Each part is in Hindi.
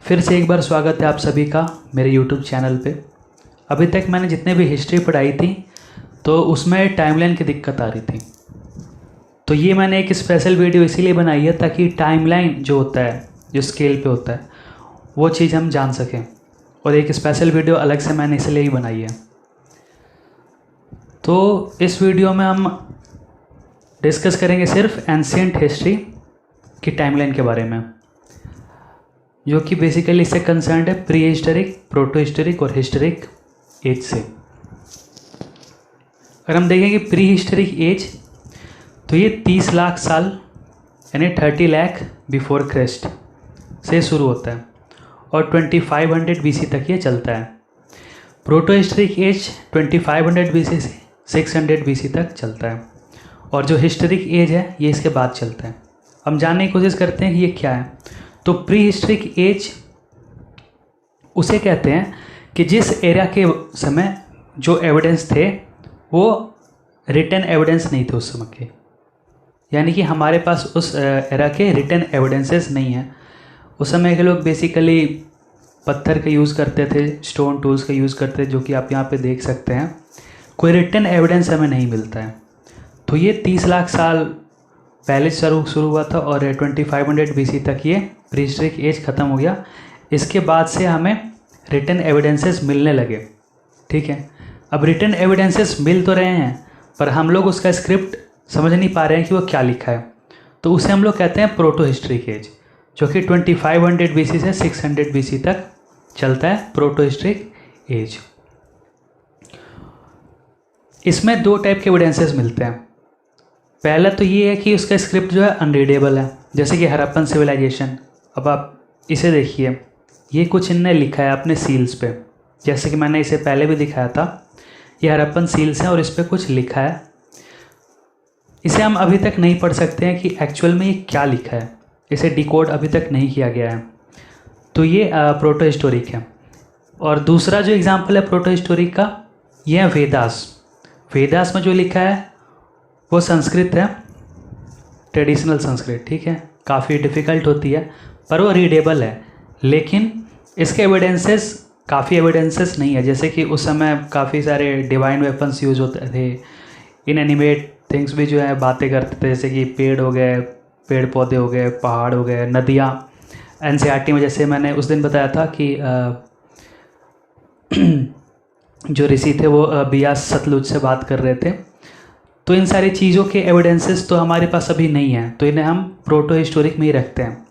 फिर से एक बार स्वागत है आप सभी का मेरे YouTube चैनल पे। अभी तक मैंने जितने भी हिस्ट्री पढ़ाई थी तो उसमें टाइमलाइन की दिक्कत आ रही थी, तो ये मैंने एक स्पेशल वीडियो इसीलिए बनाई है ताकि टाइमलाइन जो होता है, जो स्केल पे होता है, वो चीज़ हम जान सकें। और एक स्पेशल वीडियो अलग से मैंने इसलिए ही बनाई है। तो इस वीडियो में हम डिस्कस करेंगे सिर्फ एंशिएंट हिस्ट्री की टाइमलाइन के बारे में, जो कि बेसिकली इससे कंसर्न्ड है प्री हिस्टोरिक, प्रोटो हिस्टोरिक और हिस्टोरिक एज से। अगर हम देखेंगे प्री हिस्टोरिक एज, तो ये 30 लाख साल यानी 30 लाख बिफोर क्राइस्ट से शुरू होता है और 2500 BC तक ये चलता है। प्रोटो हिस्टोरिक एज 2500 BC से 600 BC तक चलता है और जो हिस्टोरिक एज है ये इसके बाद चलता है। हम जानने की कोशिश करते हैं कि ये क्या है। तो प्री हिस्टोरिक एज उसे कहते हैं कि जिस एरा के समय जो एविडेंस थे वो रिटन एविडेंस नहीं थे उस समय के, यानी कि हमारे पास उस एरा के रिटन एविडेंसेस नहीं हैं। उस समय के लोग बेसिकली पत्थर का यूज़ करते थे, स्टोन टूल्स का यूज़ करते थे, जो कि आप यहाँ पे देख सकते हैं। कोई रिटन एविडेंस हमें नहीं मिलता है। तो ये 30 लाख साल पहले शुरू हुआ था और 2500 BC तक ये प्री हिस्टोरिक एज ख़त्म हो गया। इसके बाद से हमें रिटन एविडेंसेस मिलने लगे। ठीक है, अब रिटन एविडेंसेस मिल तो रहे हैं पर हम लोग उसका स्क्रिप्ट समझ नहीं पा रहे हैं कि वो क्या लिखा है। तो उसे हम लोग कहते हैं प्रोटो हिस्टोरिक एज, जो कि 2500 BC से 600 BC तक चलता है, प्रोटो हिस्टोरिक एज। इसमें दो टाइप के एविडेंसेस मिलते हैं। पहला तो ये है कि उसका स्क्रिप्ट जो है अनरीडेबल है, जैसे कि हड़प्पन सिविलाइजेशन। अब आप इसे देखिए, ये कुछ इनने लिखा है अपने सील्स पे, जैसे कि मैंने इसे पहले भी दिखाया था। ये हड़प्पन सील्स हैं और इस पर कुछ लिखा है। इसे हम अभी तक नहीं पढ़ सकते हैं कि एक्चुअल में ये क्या लिखा है, इसे डिकोड अभी तक नहीं किया गया है। तो ये प्रोटो हिस्टोरिक है। और दूसरा जो एग्जाम्पल है प्रोटो हिस्टोरिक का, ये है वेदास। वेदास में जो लिखा है वो संस्कृत है, ट्रेडिशनल संस्कृत। ठीक है, काफ़ी डिफ़िकल्ट होती है पर वो रीडेबल है, लेकिन इसके काफ़ी एविडेंसेस नहीं है। जैसे कि उस समय काफ़ी सारे डिवाइन वेपन्स यूज होते थे, इनएनिमेट थिंग्स भी जो है बातें करते थे, जैसे कि पेड़ हो गए, पेड़ पौधे हो गए, पहाड़ हो गए, नदियाँ। NCERT में जैसे मैंने उस दिन बताया था कि जो ऋषि थे वो बियास सतलुज से बात कर रहे थे। तो इन सारी चीज़ों के एविडेंसेस तो हमारे पास अभी नहीं है, तो इन्हें हम प्रोटो हिस्टोरिक में ही रखते हैं।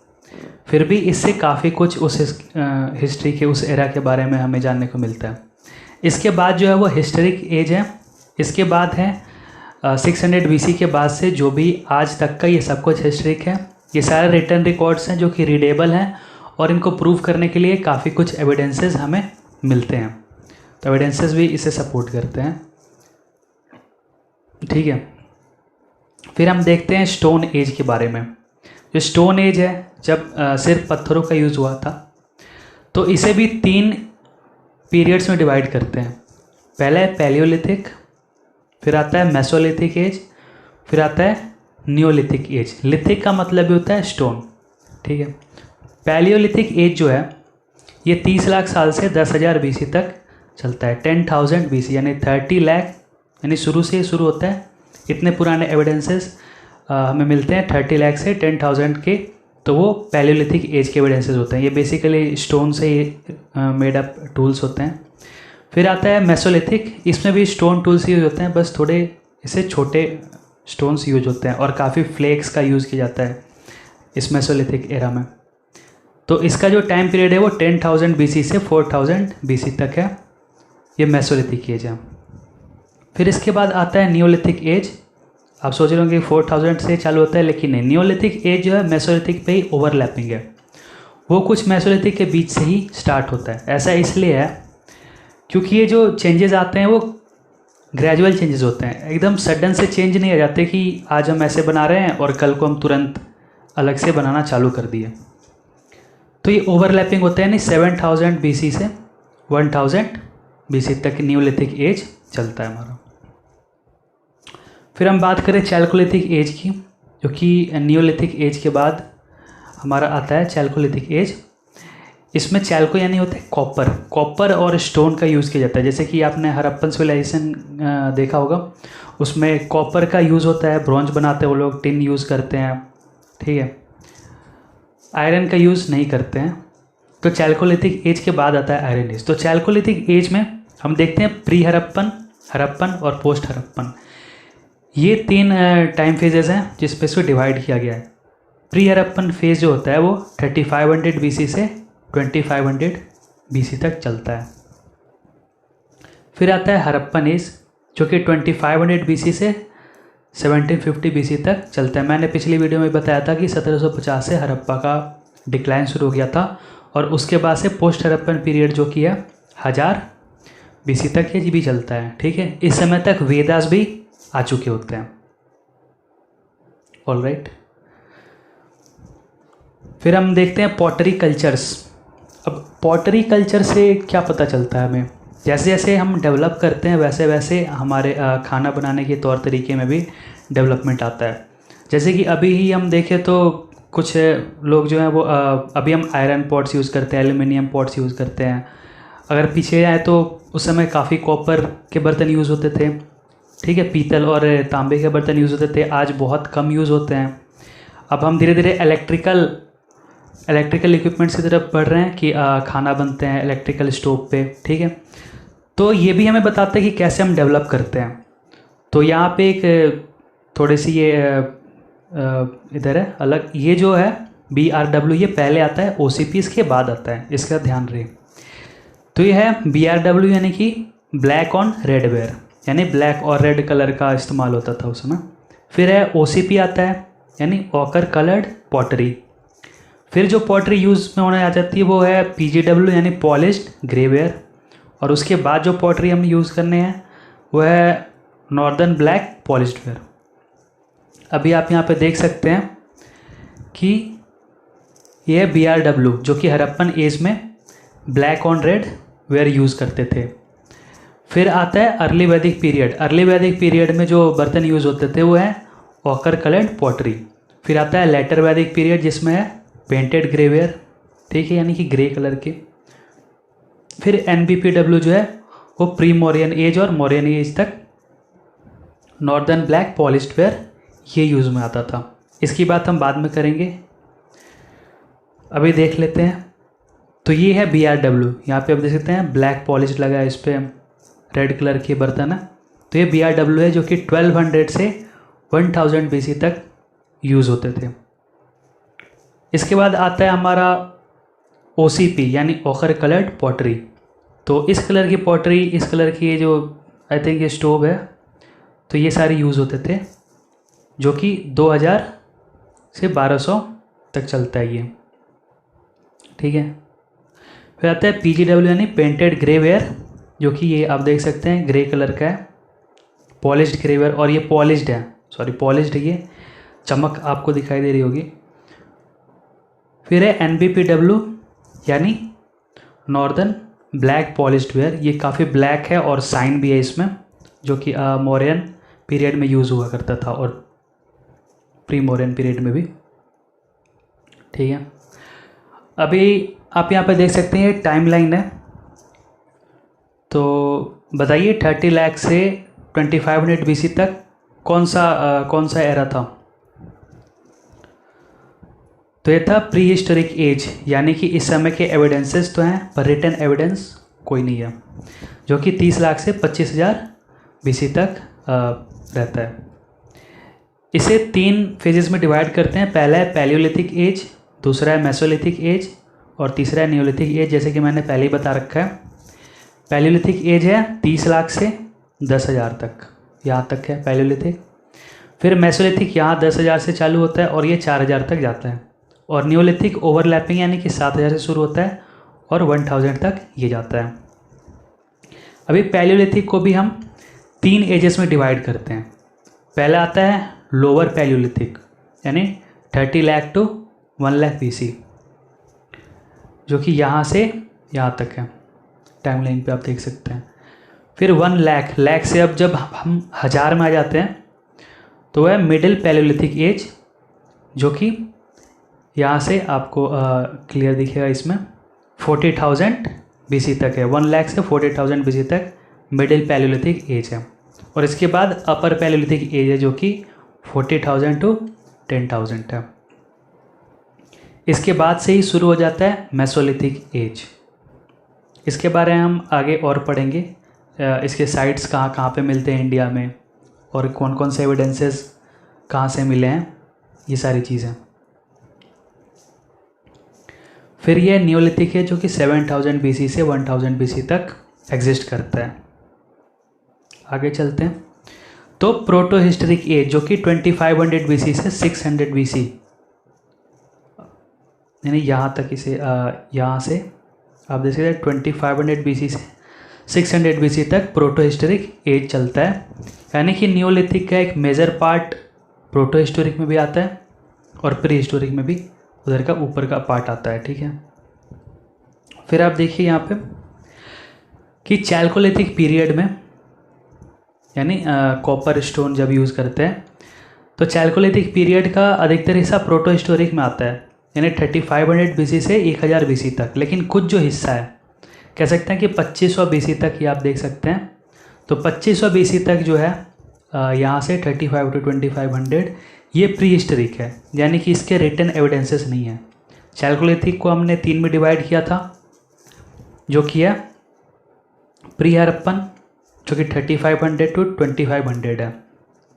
फिर भी इससे काफ़ी कुछ उस हिस्ट्री के उस एरा के बारे में हमें जानने को मिलता है। इसके बाद जो है वो हिस्टोरिक एज है। इसके बाद है 600 BC के बाद से जो भी आज तक का, ये सब कुछ हिस्टोरिक है। ये सारे रिटन रिकॉर्ड्स हैं जो कि रीडेबल हैं और इनको प्रूव करने के लिए काफ़ी कुछ एविडेंसेस हमें मिलते हैं। तो एविडेंसेस भी इसे सपोर्ट करते हैं। ठीक है, फिर हम देखते हैं स्टोन एज के बारे में। जो स्टोन एज है, जब सिर्फ पत्थरों का यूज़ हुआ था, तो इसे भी 3 पीरियड्स में डिवाइड करते हैं। पहला है पैलियोलिथिक, फिर आता है मेसोलिथिक एज, फिर आता है नियोलिथिक एज। लिथिक का मतलब भी होता है स्टोन। ठीक है, पैलियोलिथिक एज जो है ये 30 लाख साल से 10,000 BC तक चलता है। 10,000 BC यानी 30 लाख, यानी शुरू से शुरू होता है। इतने पुराने एविडेंसेस हमें मिलते हैं 30 लाख से 10,000 के, तो वो पैलियोलिथिक एज के एविडेंसेस होते हैं। ये बेसिकली स्टोन से मेड अप टूल्स होते हैं। फिर आता है मेसोलिथिक, इसमें भी स्टोन टूल्स यूज होते हैं, बस थोड़े इसे छोटे स्टोन्स यूज होते हैं और काफ़ी फ्लेक्स का यूज़ किया जाता है इस मेसोलिथिक एरा में। तो इसका जो टाइम पीरियड है वो 10,000 BC से 4,000 BC तक है। ये मेसोलिथिक एज है। फिर इसके बाद आता है नियोलिथिक एज। आप सोच रहे होंगे 4000 से चालू होता है, लेकिन नहीं, नियोलिथिक एज जो है मेसोलिथिक पे ही ओवरलैपिंग है। वो कुछ मेसोलिथिक के बीच से ही स्टार्ट होता है। ऐसा इसलिए है क्योंकि ये जो चेंजेस आते हैं वो ग्रेजुअल चेंजेस होते हैं, एकदम सडन से चेंज नहीं आ जाते कि आज हम ऐसे बना रहे हैं और कल को हम तुरंत अलग से बनाना चालू कर दिए। तो ये ओवरलैपिंग होता है, यानी 7000 BC से 1000 BC तक नियोलिथिक एज चलता है हमारा। फिर हम बात करें चैल्कोलिथिक एज की, जो कि नियोलिथिक एज के बाद हमारा आता है चैल्कोलिथिक एज। इसमें चैल्को यानी होता है कॉपर, कॉपर और स्टोन का यूज़ किया जाता है। जैसे कि आपने हड़प्पन सिविलाइजेशन देखा होगा, उसमें कॉपर का यूज़ होता है, ब्रॉन्ज बनाते हैं वो लोग, टिन यूज़ करते हैं, ठीक है, आयरन का यूज़ नहीं करते हैं। तो चैल्कोलिथिक एज के बाद आता है आयरन एज। तो चैल्कोलिथिक एज में हम देखते हैं प्री हड़प्पन, हड़प्पन और पोस्ट हड़प्पन, ये 3 टाइम फेजेस हैं जिस पे इसको डिवाइड किया गया है। प्री हड़प्पन फेज जो होता है वो 3500 BC से 2500 BC तक चलता है। फिर आता है हड़प्पन एज जो कि 2500 BC से 1750 BC तक चलता है। मैंने पिछली वीडियो में बताया था कि 1750 से हड़प्पा का डिक्लाइन शुरू हो गया था और उसके बाद से पोस्ट हड़प्पन पीरियड जो कि है 1000 BC तक ये भी चलता है, ठीक है। इस समय तक वेदास भी आ चुके होते हैं। ऑलराइट, फिर हम देखते हैं पॉटरी कल्चर्स। अब पॉटरी कल्चर से क्या पता चलता है हमें, जैसे जैसे हम डेवलप करते हैं वैसे वैसे हमारे खाना बनाने के तौर तरीके में भी डेवलपमेंट आता है। जैसे कि अभी ही हम देखें तो कुछ लोग जो हैं वो अभी हम आयरन पॉट्स यूज़ करते हैं, एल्यूमिनियम पॉट्स यूज़ करते हैं। अगर पीछे आए तो उस समय काफ़ी कॉपर के बर्तन यूज़ होते थे, ठीक है, पीतल और तांबे के बर्तन यूज़ होते थे, आज बहुत कम यूज़ होते हैं। अब हम धीरे धीरे इलेक्ट्रिकल इक्विपमेंट्स की तरफ बढ़ रहे हैं कि खाना बनते हैं इलेक्ट्रिकल स्टोव पे, ठीक है। तो ये भी हमें बताते हैं कि कैसे हम डेवलप करते हैं। तो यहाँ पे एक थोड़ी सी ये इधर है अलग, ये जो है BRW ये पहले आता है, OCP इसके बाद आता है, इसका ध्यान रहे। तो ये है BRW यानी कि ब्लैक ऑन रेड वेयर, यानी ब्लैक और रेड कलर का इस्तेमाल होता था उस समय। फिर है OCP आता है यानी ऑकर कलर्ड पॉटरी। फिर जो पॉटरी यूज़ में होने आ जाती है वो है PGW यानी पॉलिश्ड ग्रे वेयर। और उसके बाद जो पॉटरी हम यूज़ करने हैं वो है नॉर्दर्न ब्लैक पॉलिश्ड वेयर। अभी आप यहाँ पे देख सकते हैं कि ये है BRW जो कि हड़प्पन एज में black on red ware use करते थे। फिर आता है अर्ली वैदिक पीरियड। अर्ली वैदिक पीरियड में जो बर्तन यूज़ होते थे वो है ऑकर कलर्ड पॉटरी। फिर आता है लेटर वैदिक पीरियड जिसमें है पेंटेड ग्रे वेयर, ठीक है, यानी कि ग्रे कलर के। फिर NBPW जो है वो प्री मौर्यन एज और मौर्यन एज तक नॉर्दर्न ब्लैक पॉलिश्ड वेयर ये यूज़ में आता था। इसकी बात हम बाद में करेंगे, अभी देख लेते हैं। तो ये है BRW, यहाँ पे आप देख सकते हैं ब्लैक पॉलिश लगा है, इस पर रेड कलर के बर्तन है। तो ये BRW है जो कि 1200 से 1000 BC तक यूज़ होते थे। इसके बाद आता है हमारा OCP यानी ऑकर कलर्ड पॉटरी। तो इस कलर की पॉटरी, इस कलर की ये जो आई थिंक ये स्टोव है, तो ये सारे यूज़ होते थे जो कि 2000 से 1200 तक चलता है ये, ठीक है। फिर आता है PGW यानी पेंटेड ग्रे वेयर जो कि ये आप देख सकते हैं ग्रे कलर का है, पॉलिश्ड ग्रे वेयर। और ये पॉलिश्ड है, सॉरी पॉलिश्ड है, ये चमक आपको दिखाई दे रही होगी। फिर है NBPW यानी नॉर्दर्न ब्लैक पॉलिश्ड वेयर। ये काफ़ी ब्लैक है और साइन भी है इसमें, जो कि मौर्यन पीरियड में यूज़ हुआ करता था और प्री मौर्यन पीरियड में भी, ठीक है। अभी आप यहाँ पे देख सकते हैं टाइम लाइन है। तो बताइए 30 लाख से 2500 BC तक कौन सा एरा था। तो ये था प्री हिस्टोरिक एज, यानी कि इस समय के एविडेंसेस तो हैं पर रिटन एविडेंस कोई नहीं है, जो कि 30 लाख से 25,000 BC तक रहता है। इसे 3 फेजेस में डिवाइड करते हैं। पहला है पैलियोलिथिक एज, दूसरा है मेसोलिथिक एज और तीसरा है नियोलिथिक एज, जैसे कि मैंने पहले ही बता रखा है। पैलियोलिथिक एज है 30 लाख से 10,000 तक, यहाँ तक है पैलियोलिथिक। फिर मेसोलिथिक यहाँ 10,000 से चालू होता है और ये 4,000 तक जाता है। और नियोलिथिक ओवरलैपिंग यानी कि 7,000 से शुरू होता है और 1000 तक ये जाता है। अभी पैलियोलिथिक को भी हम 3 एजेस में डिवाइड करते हैं। पहला आता है लोअर पैलियोलिथिक यानी 30 लाख टू 1 लाख BC, जो कि यहाँ से यहाँ तक है, टाइमलाइन पे आप देख सकते हैं। फिर 1 लाख से अब जब हम 1000 में आ जाते हैं तो वह मिडिल पैलियोलिथिक एज, जो कि यहाँ से आपको क्लियर दिखेगा इसमें 40,000 BC तक है। 1 लाख से 40,000 BC तक मिडिल पैलियोलिथिक एज है। और इसके बाद अपर पैलियोलिथिक एज है जो कि 40,000 टू 10,000 है। इसके बाद से ही शुरू हो जाता है मेसोलिथिक एज। इसके बारे में हम आगे और पढ़ेंगे। इसके साइट्स कहाँ कहाँ पे मिलते हैं इंडिया में, और कौन कौन से एविडेंसेस कहाँ से मिले हैं, ये सारी चीज़ें। फिर ये न्यूलिथिक है जो कि 7,000 BC से 1,000 BC तक एग्जिस्ट करता है। आगे चलते हैं। तो प्रोटो हिस्टोरिक एज जो कि 2500 BC से 600 BC, यानी यहाँ तक इसे यहाँ से आप देख सकते हैं 2500 BC से 600 BC तक प्रोटो हिस्टोरिक एज चलता है। यानी कि न्यूलिथिक का एक मेजर पार्ट प्रोटो हिस्टोरिक में भी आता है और प्री हिस्टोरिक में भी उधर का ऊपर का पार्ट आता है। ठीक है। फिर आप देखिए यहाँ पे कि चैल्कोलिथिक पीरियड में, यानी कॉपर स्टोन जब यूज़ करते हैं, तो चैल्कोलिथिक पीरियड का अधिकतर हिस्सा प्रोटो हिस्टोरिक में आता है, यानी 3500 BC से 1000 BC तक। लेकिन कुछ जो हिस्सा है, कह सकते हैं कि 2500 BC तक ये आप देख सकते हैं। तो 2500 BC तक जो है यहाँ से 35 to 2500 ये प्री हिस्टोरिक है, यानी कि इसके रिटन एविडेंसेस नहीं है। चैल्कोलिथिक को हमने 3 में डिवाइड किया था, जो किया प्री हड़प्पन जो कि 3500 to 2500 है,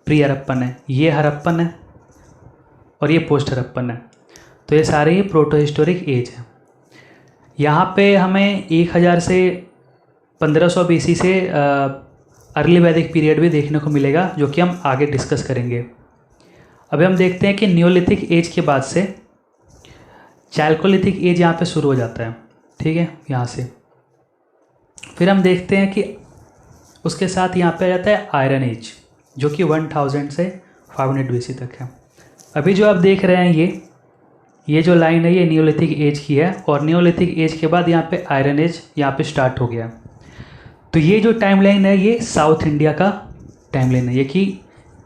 प्री हड़प्पन है, ये हड़प्पन है और ये पोस्ट हड़प्पन है। तो ये सारे ही प्रोटो हिस्टोरिक एज है। यहाँ पे हमें 1000 से 1500 BC से अर्ली वैदिक पीरियड भी देखने को मिलेगा, जो कि हम आगे डिस्कस करेंगे। अभी हम देखते हैं कि न्यूलिथिक एज के बाद से चैल्कोलिथिक एज यहाँ पे शुरू हो जाता है। ठीक है, यहाँ से फिर हम देखते हैं कि उसके साथ यहाँ पे आ जाता है आयरन एज, जो कि 1000 से 500 BC तक है। अभी जो आप देख रहे हैं ये जो लाइन है ये न्यूलिथिक एज की है, और न्यूलिथिक एज के बाद यहाँ पे आयरन एज यहाँ पे स्टार्ट हो गया। तो ये जो टाइमलाइन है ये साउथ इंडिया का टाइमलाइन है। ये कि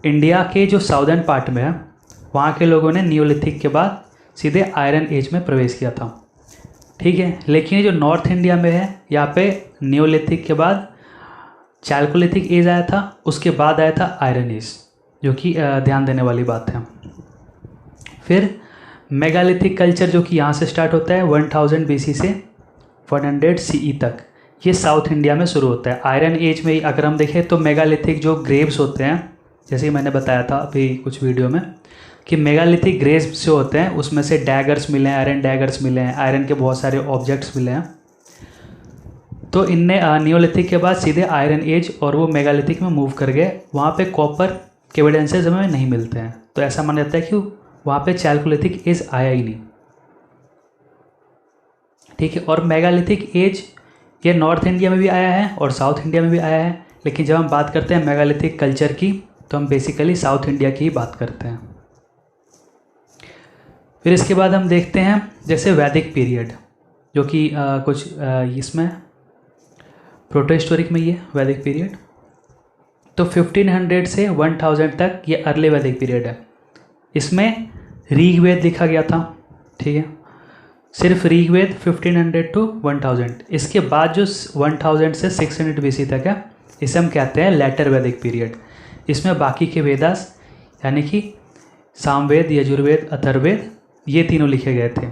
इंडिया के जो साउदर्न पार्ट में है वहाँ के लोगों ने न्यूलिथिक के बाद सीधे आयरन एज में प्रवेश किया था। ठीक है। लेकिन ये जो नॉर्थ इंडिया में है यहाँ पे न्यूलिथिक के बाद चैल्कोलिथिक एज आया था, उसके बाद आया था आयरन एज, जो कि ध्यान देने वाली बात है। फिर मेगालिथिक कल्चर जो कि यहाँ से स्टार्ट होता है 1000 BC से 100 CE तक, ये साउथ इंडिया में शुरू होता है। आयरन एज में अगर हम देखें तो मेगालिथिक जो ग्रेव्स होते हैं, जैसे कि मैंने बताया था अभी कुछ वीडियो में कि मेगालिथिक ग्रेव्स जो होते हैं उसमें से डैगर्स मिले हैं, आयरन डैगर्स मिले हैं, आयरन के बहुत सारे ऑब्जेक्ट्स मिले हैं। तो इनने न्यूलिथिक के बाद सीधे आयरन एज और वो मेगालिथिक में मूव कर गए। वहाँ पे कॉपर के एविडेंसेस हमें नहीं मिलते हैं, तो ऐसा माना जाता है कि वहाँ पे चैल्कोलिथिक एज आया ही नहीं। ठीक है। और मेगालिथिक एज ये नॉर्थ इंडिया में भी आया है और साउथ इंडिया में भी आया है, लेकिन जब हम बात करते हैं मेगालिथिक कल्चर की तो हम बेसिकली साउथ इंडिया की ही बात करते हैं। फिर इसके बाद हम देखते हैं जैसे वैदिक पीरियड, जो कि कुछ इसमें प्रोटो हिस्टोरिक में ये वैदिक पीरियड। तो 1500 से 1000 तक ये अर्ली वैदिक पीरियड है। इसमें ऋग्वेद लिखा गया था। ठीक है, सिर्फ ऋग्वेद 1500 to 1000। इसके बाद जो 1000 से 600 BC तक है इसे हम कहते हैं लेटर वैदिक पीरियड। इसमें बाकी के वेदास यानी कि सामवेद, यजुर्वेद, अथर्ववेद ये तीनों लिखे गए थे।